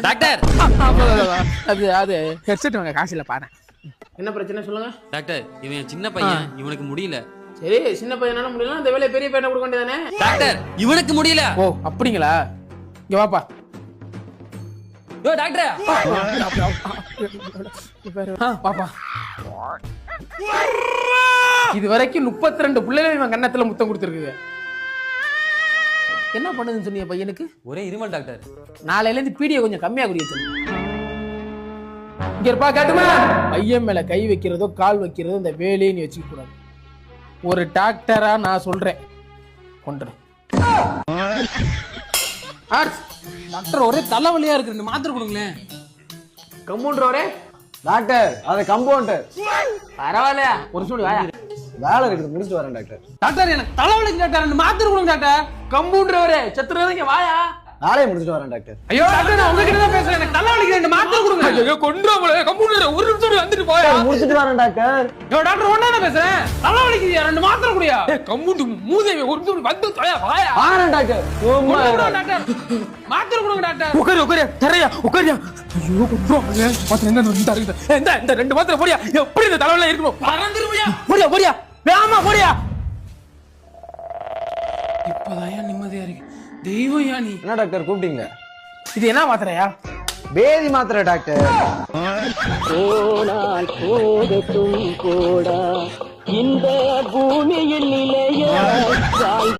Doctor அது headset வாங்க காசு இல்ல பாரு. என்ன பிரச்சனை சொல்லுங்க டாக்டர். இவன் சின்ன பையன், இவனுக்கு முடியல. சரி, சின்ன பையனால முடியல, அந்த வேலையை பெரிய பையனை கொடுக்க வேண்டியதானே? டாக்டர் இவனுக்கு முடியல. ஓ அப்படிங்களா? இங்க வாப்பா. யோ டாக்டர். பாப்பா, இது வரைக்கும் 32 பிள்ளைகள் இவன் கன்னத்துல முத்தம் கொடுத்துருக்கு. என்ன பண்ணுதுன்னு சொன்னீங்க பையனுக்கு? ஒரே இருமல் டாக்டர். நாளையில இருந்து பீடியை கொஞ்சம் கம்மியா குடிக்க சொல்லு. இங்க இருப்பா காட்டுமா. பையன் மேல கை வைக்கிறதோ கால் வைக்கிறதோ இந்த வேலையை நீ வச்சுக்க கூடாது. ஒரு டாக்டரா நான் சொல்றேன், கொண்டுறேன். டாக்டர் ஒரே தலைவலியா இருக்கு, ரெண்டு மாத்திரை கொடுங்களேன். கம்பவுண்டர் ஒரே டாக்டர், அது கம்பவுண்டர். பரவாயில்ல, ஒரு சூடு வாயா. வேலை இருக்குது, முடிச்சுட்டு வரேன் டாக்டர். டாக்டர் எனக்கு தலைவலிக்கு டாக்டர், ரெண்டு மாத்திரை கொடுங்க டாக்டர். கம்பவுண்டர் ஒரே செத்துறதுங்க வாயா. நாளைய முடிச்சுட்டு வரேன் டாக்டர். ஐயோ டாக்டர், நான் உங்ககிட்ட தான் பேசுறேன், எனக்கு தலைவலிக்கு ரெண்டு மாத்திரை கொடுங்க. ஐயோ கொன்றாங்களே, கம்பவுண்டர் ஒரு நிமிஷம் வந்துட்டு போயா. முடிச்சுட்டு வரேன் டாக்டர். ஐயோ டாக்டர் ஒண்ணா தான் பேசுறேன், தலைவலிக்கு ரெண்டு மாத்திரை குடியா. கம்பவுண்டர் மூதேவி ஒரு நிமிஷம் வந்து தொலையா வாயா. வரேன் டாக்டர். டாக்டர் மாத்திரை கொடுங்க டாக்டர். உட்காரு தரையா உட்காரியா. ஐயோ கொன்றாங்களே, மாத்திரை எங்க வந்து தரீங்க. இந்த ரெண்டு மாத்திரை போடியா. எப்படி இந்த தலைவலில இருக்கணும்? பறந்துருவியா. போடியா வேமா போடியா. இப்பதான் நிம்மதியா இருக்கு. தெய்வம் யா நீ. என்ன டாக்டர் கூப்பிட்டீங்க? இது என்ன மாத்திரையா? பேதி மாத்திரை டாக்டர். போனால் போகட்டும் போடா, இந்த பூமியில் நிலைய